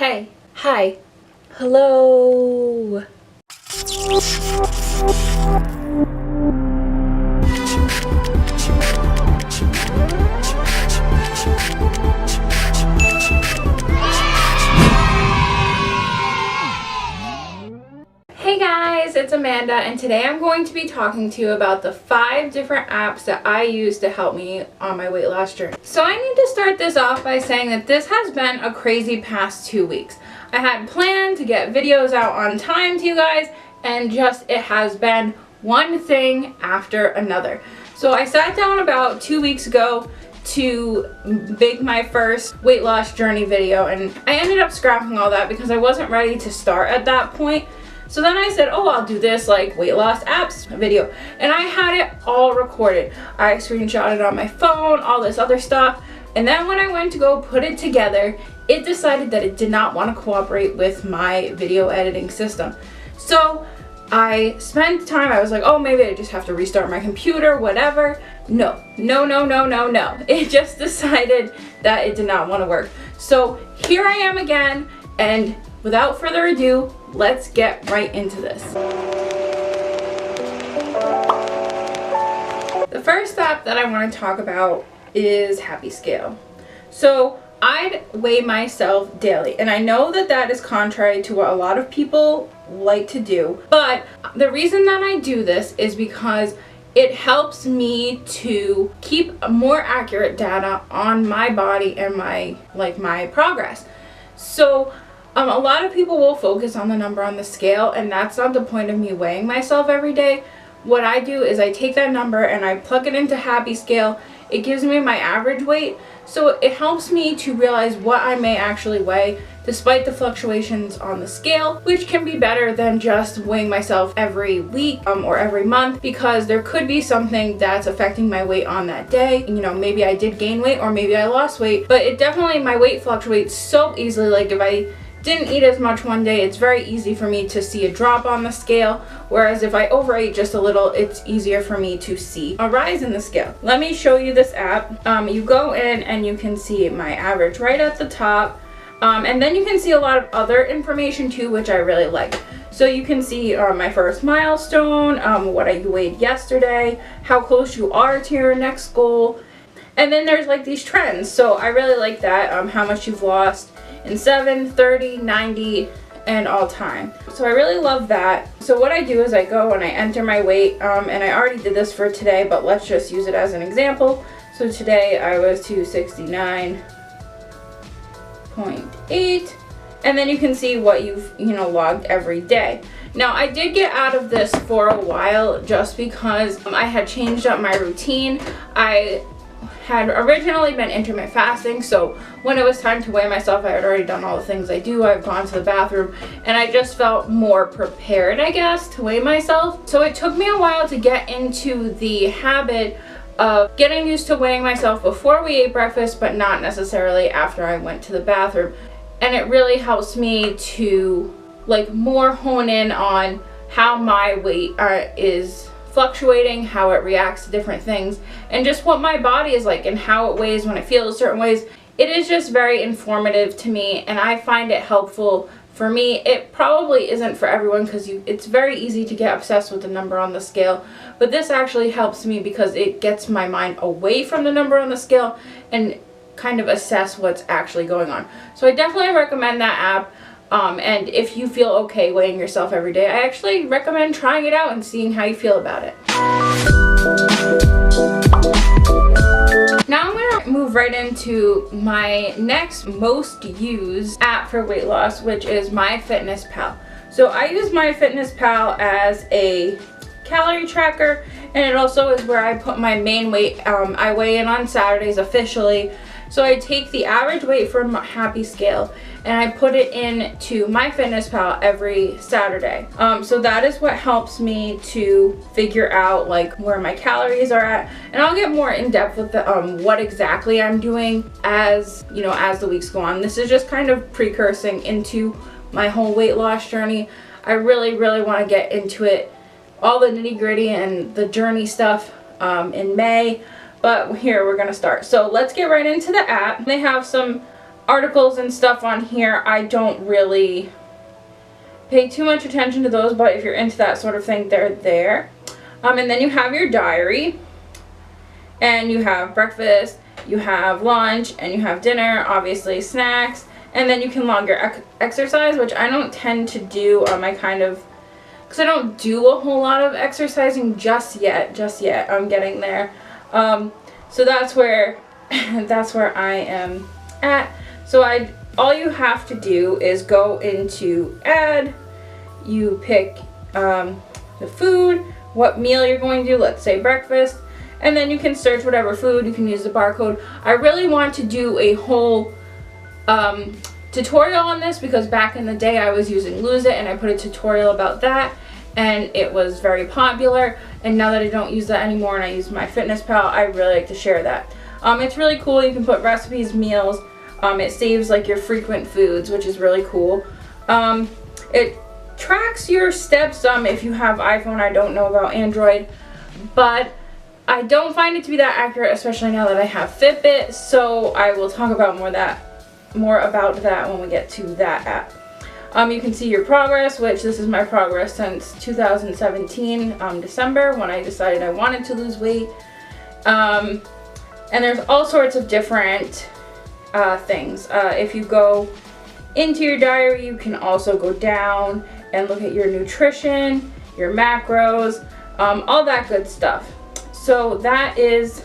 Hey, hi, hello. Hey guys, it's Amanda, and today I'm going to be talking to you about the 5 different apps that I use to help me on my weight loss journey. So I need to start this off by saying that this has been a crazy past 2 weeks. I had planned to get videos out on time to you guys, and just it has been one thing after another. So I sat down about 2 weeks ago to make my first weight loss journey video, and I ended up scrapping all that because I wasn't ready to start at that point. So then I said, oh, I'll do this like weight loss apps video. And I had it all recorded. I screenshotted on my phone, all this other stuff. And then when I went to go put it together, it decided that it did not want to cooperate with my video editing system. So I spent time, I was like, oh, maybe I just have to restart my computer, whatever. No. It just decided that it did not want to work. So here I am again, and without further ado, let's get right into this. The first app that I want to talk about is Happy Scale. So I'd weigh myself daily, and I know that that is contrary to what a lot of people like to do, but the reason that I do this is because it helps me to keep more accurate data on my body and my progress. So a lot of people will focus on the number on the scale, and that's not the point of me weighing myself every day. What I do is I take that number and I plug it into Happy Scale. It gives me my average weight, so it helps me to realize what I may actually weigh despite the fluctuations on the scale, which can be better than just weighing myself every week or every month, because there could be something that's affecting my weight on that day. You know, maybe I did gain weight or maybe I lost weight, but it definitely, my weight fluctuates so easily. Like if I didn't eat as much one day, it's very easy for me to see a drop on the scale, whereas if I overate just a little, it's easier for me to see a rise in the scale. Let me show you this app. You go in and you can see my average right at the top, and then you can see a lot of other information too, which I really like. So you can see my first milestone, what I weighed yesterday, how close you are to your next goal, and then there's like these trends. So I really like that, how much you've lost in 7, 30, 90, and all time. So I really love that. So what I do is I go and I enter my weight, and I already did this for today, but let's just use it as an example. So today I was 269.8, and then you can see what you've logged every day. Now I did get out of this for a while just because I had changed up my routine. I had originally been intermittent fasting, so when it was time to weigh myself, I had already done all the things I do. I've gone to the bathroom, and I just felt more prepared, I guess, to weigh myself. So it took me a while to get into the habit of getting used to weighing myself before we ate breakfast, but not necessarily after I went to the bathroom. And it really helps me to more hone in on how my weight is fluctuating, how it reacts to different things, and just what my body is like and how it weighs when it feels certain ways. It is just very informative to me, and I find it helpful for me. It probably isn't for everyone because it's very easy to get obsessed with the number on the scale, but this actually helps me because it gets my mind away from the number on the scale and kind of assess what's actually going on. So I definitely recommend that app. And if you feel okay weighing yourself every day, I actually recommend trying it out and seeing how you feel about it. Now I'm going to move right into my next most used app for weight loss, which is MyFitnessPal. So I use MyFitnessPal as a calorie tracker, and it also is where I put my main weight. I weigh in on Saturdays officially. So I take the average weight from Happy Scale and I put it into MyFitnessPal every Saturday. So that is what helps me to figure out where my calories are at, and I'll get more in depth with the what exactly I'm doing as the weeks go on. This is just kind of precursing into my whole weight loss journey. I really want to get into it, all the nitty-gritty and the journey stuff in May. But here we're gonna start. So let's get right into the app. They have some articles and stuff on here. I don't really pay too much attention to those, but if you're into that sort of thing, they're there. And then you have your diary, and you have breakfast, you have lunch, and you have dinner, obviously snacks, and then you can log your exercise, which I don't tend to do. Because I don't do a whole lot of exercising just yet. I'm getting there. So that's where I am at. So all you have to do is go into add, you pick the food, what meal you're going to do, let's say breakfast, and then you can search whatever food. You can use the barcode. I really want to do a whole tutorial on this, because back in the day I was using Lose It and I put a tutorial about that and it was very popular, and now that I don't use that anymore and I use MyFitnessPal, I really like to share that. It's really cool. You can put recipes, meals. It saves like your frequent foods, which is really cool. It tracks your steps if you have iPhone. I don't know about Android, but I don't find it to be that accurate, especially now that I have Fitbit, so I will talk about more about that when we get to that app. You can see your progress, which this is my progress since 2017, December, when I decided I wanted to lose weight. And there's all sorts of different things. If you go into your diary, you can also go down and look at your nutrition, your macros, all that good stuff. So that is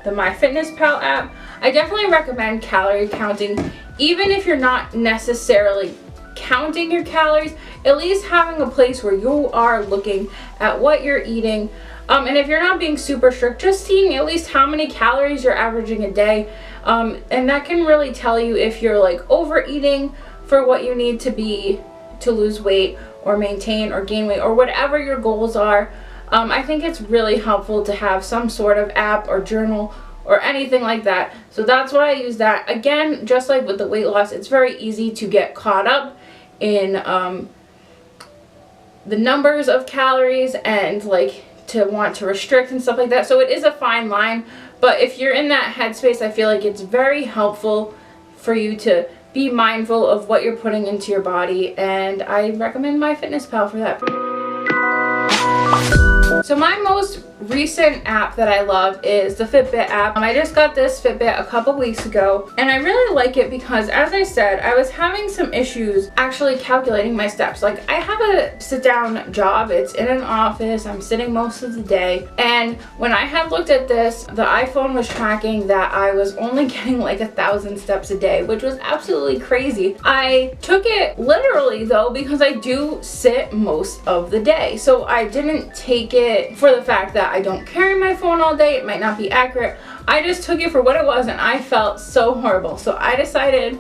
the MyFitnessPal app. I definitely recommend calorie counting, even if you're not necessarily counting your calories, at least having a place where you are looking at what you're eating. And if you're not being super strict, just seeing at least how many calories you're averaging a day. And that can really tell you if you're like overeating for what you need to be to lose weight or maintain or gain weight or whatever your goals are. I think it's really helpful to have some sort of app or journal or anything like that. So that's why I use that. Again, just like with the weight loss, it's very easy to get caught up in the numbers of calories and like to want to restrict and stuff like that. So it is a fine line, but if you're in that headspace, I feel like it's very helpful for you to be mindful of what you're putting into your body, and I recommend MyFitnessPal for that. So my most recent app that I love is the Fitbit app. I just got this Fitbit a couple weeks ago, and I really like it because, as I said, I was having some issues actually calculating my steps. Like, I have a sit-down job. It's in an office. I'm sitting most of the day, and when I had looked at this, the iPhone was tracking that I was only getting like 1,000 steps a day, which was absolutely crazy. I took it literally though, because I do sit most of the day, so I didn't take it for the fact that I don't carry my phone all day. It might not be accurate. I just took it for what it was, and I felt so horrible. So I decided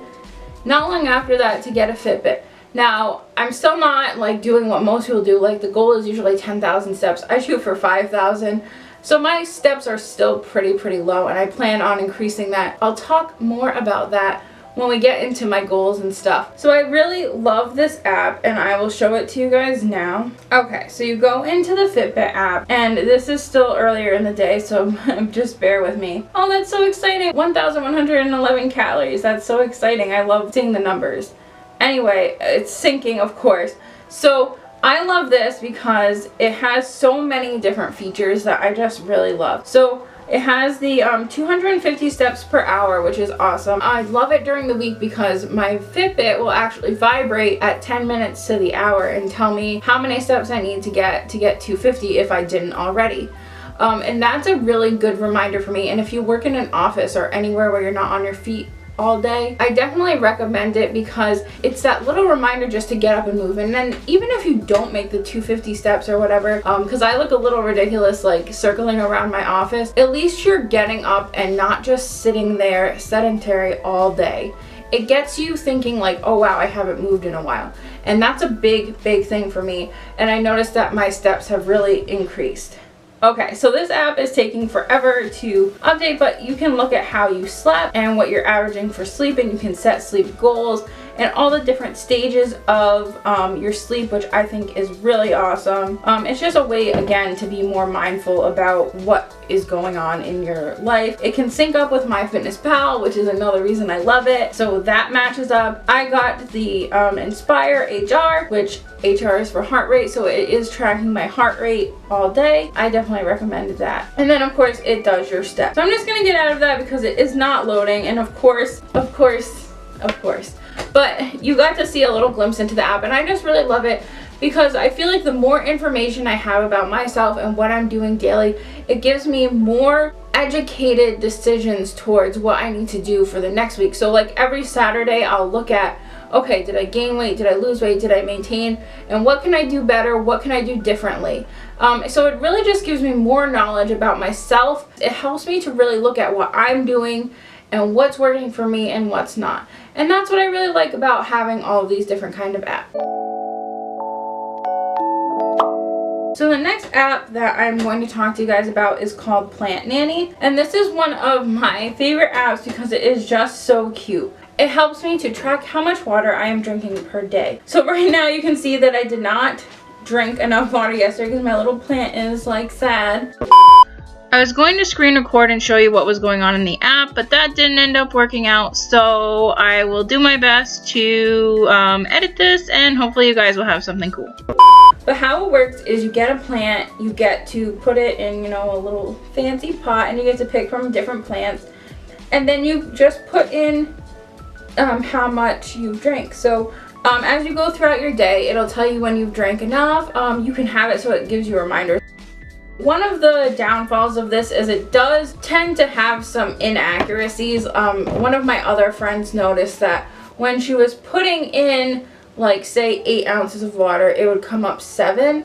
not long after that to get a Fitbit. Now, I'm still not like doing what most people do. Like, the goal is usually 10,000 steps. I shoot for 5,000. So my steps are still pretty low, and I plan on increasing that. I'll talk more about that when we get into my goals and stuff. So I really love this app, and I will show it to you guys now. Okay, so you go into the Fitbit app, and this is still earlier in the day, so just bear with me. Oh, that's so exciting. 1,111 calories. That's so exciting. I love seeing the numbers. Anyway, it's syncing, of course. So I love this because it has so many different features that I just really love. So it has the 250 steps per hour, which is awesome. I love it during the week because my Fitbit will actually vibrate at 10 minutes to the hour and tell me how many steps I need to get 250 if I didn't already. And that's a really good reminder for me. And if you work in an office or anywhere where you're not on your feet all day, I definitely recommend it because it's that little reminder just to get up and move. And then even if you don't make the 250 steps or whatever, because I look a little ridiculous like circling around my office, at least you're getting up and not just sitting there sedentary all day. It gets you thinking like, oh wow, I haven't moved in a while. And that's a big thing for me. And I noticed that my steps have really increased. Okay, so this app is taking forever to update, but you can look at how you slept and what you're averaging for sleep, and you can set sleep goals and all the different stages of your sleep, which I think is really awesome. It's just a way, again, to be more mindful about what is going on in your life. It can sync up with MyFitnessPal, which is another reason I love it. So that matches up. I got the Inspire HR, which HR is for heart rate, so it is tracking my heart rate all day. I definitely recommended that. And then of course it does your steps. So I'm just gonna get out of that because it is not loading, and of course. But you got to see a little glimpse into the app, and I just really love it because I feel like the more information I have about myself and what I'm doing daily, it gives me more educated decisions towards what I need to do for the next week. So like every Saturday I'll look at, okay, did I gain weight? Did I lose weight? Did I maintain? And what can I do better? What can I do differently? So it really just gives me more knowledge about myself. It helps me to really look at what I'm doing and what's working for me and what's not. And that's what I really like about having all of these different kind of apps. So the next app that I'm going to talk to you guys about is called Plant Nanny. And this is one of my favorite apps because it is just so cute. It helps me to track how much water I am drinking per day. So right now you can see that I did not drink enough water yesterday because my little plant is like sad. I was going to screen record and show you what was going on in the app, but that didn't end up working out, so I will do my best to edit this, and hopefully you guys will have something cool. But how it works is you get a plant, you get to put it in, you know, a little fancy pot, and you get to pick from different plants, and then you just put in how much you've drank. So as you go throughout your day, it'll tell you when you've drank enough. You can have it so it gives you reminders. One of the downfalls of this is it does tend to have some inaccuracies. One of my other friends noticed that when she was putting in, like, say 8 ounces of water, it would come up 7,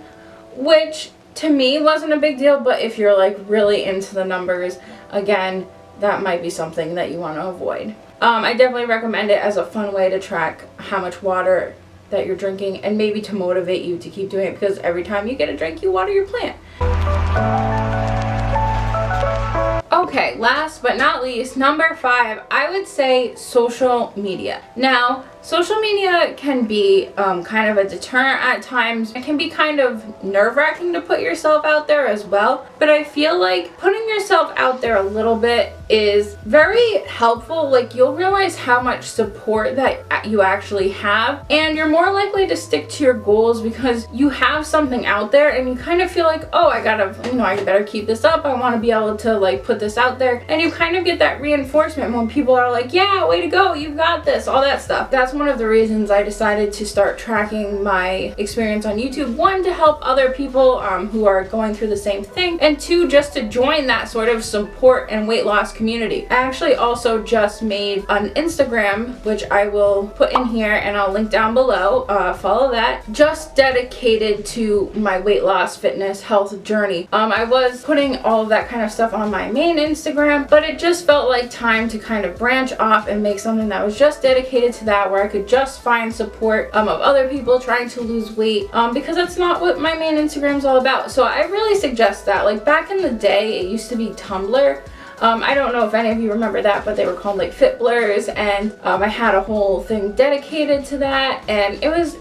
which to me wasn't a big deal, but if you're like really into the numbers, again, that might be something that you want to avoid. I definitely recommend it as a fun way to track how much water that you're drinking, and maybe to motivate you to keep doing it, because every time you get a drink, you water your plant. Okay, last but not least, number 5, I would say social media. Now, social media can be kind of a deterrent at times. It can be kind of nerve-wracking to put yourself out there as well, but I feel like putting yourself out there a little bit is very helpful. Like, you'll realize how much support that you actually have, and you're more likely to stick to your goals because you have something out there, and you kind of feel like, oh, I gotta, you know, I better keep this up. I want to be able to like put this out there, and you kind of get that reinforcement when people are like, yeah, way to go, you've got this, all that stuff. That's one of the reasons I decided to start tracking my experience on YouTube. 1, to help other people who are going through the same thing, and 2, just to join that sort of support and weight loss community. I actually also just made an Instagram, which I will put in here and I'll link down below. Follow that. Just dedicated to my weight loss, fitness, health journey. I was putting all of that kind of stuff on my main Instagram, but it just felt like time to kind of branch off and make something that was just dedicated to that, where I could just find support of other people trying to lose weight, because that's not what my main Instagram is all about. So I really suggest that. Like, back in the day, it used to be Tumblr. I don't know if any of you remember that, but they were called like Fitblurs, and I had a whole thing dedicated to that, and it was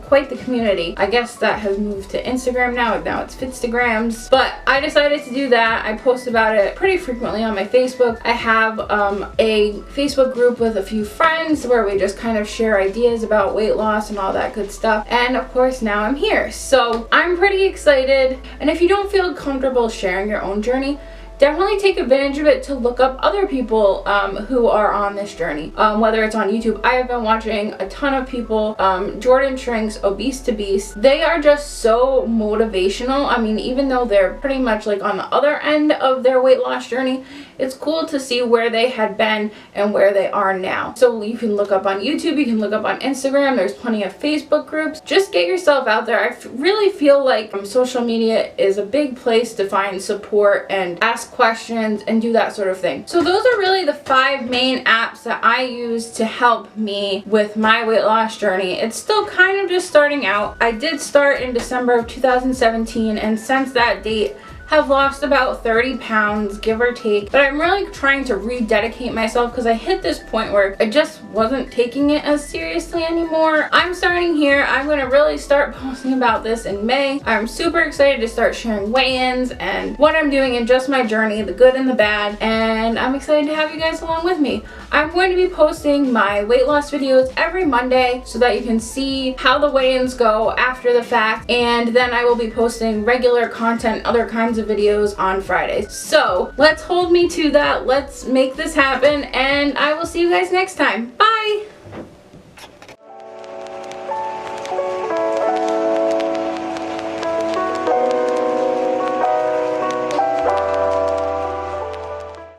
quite the community. I guess that has moved to Instagram now. Now it's Fitstagrams, but I decided to do that. I post about it pretty frequently on my Facebook. I have a Facebook group with a few friends where we just kind of share ideas about weight loss and all that good stuff, and of course now I'm here. So I'm pretty excited, and if you don't feel comfortable sharing your own journey, definitely take advantage of it to look up other people who are on this journey, whether it's on YouTube. I have been watching a ton of people, Jordan Shrinks, Obese to Beast. They are just so motivational. I mean, even though they're pretty much like on the other end of their weight loss journey, it's cool to see where they had been and where they are now. So you can look up on YouTube, you can look up on Instagram, there's plenty of Facebook groups. Just get yourself out there. I really feel like social media is a big place to find support and ask questions and do that sort of thing. So those are really the 5 main apps that I use to help me with my weight loss journey. It's still kind of just starting out. I did start in December of 2017, and since that date, have lost about 30 pounds, give or take, but I'm really trying to rededicate myself because I hit this point where I just wasn't taking it as seriously anymore. I'm starting here. I'm going to really start posting about this in May. I'm super excited to start sharing weigh-ins and what I'm doing in just my journey, the good and the bad, and I'm excited to have you guys along with me. I'm going to be posting my weight loss videos every Monday so that you can see how the weigh-ins go after the fact, and then I will be posting regular content, other kinds of videos on Fridays. So let's hold me to that. Let's make this happen, and I will see you guys next time. Bye!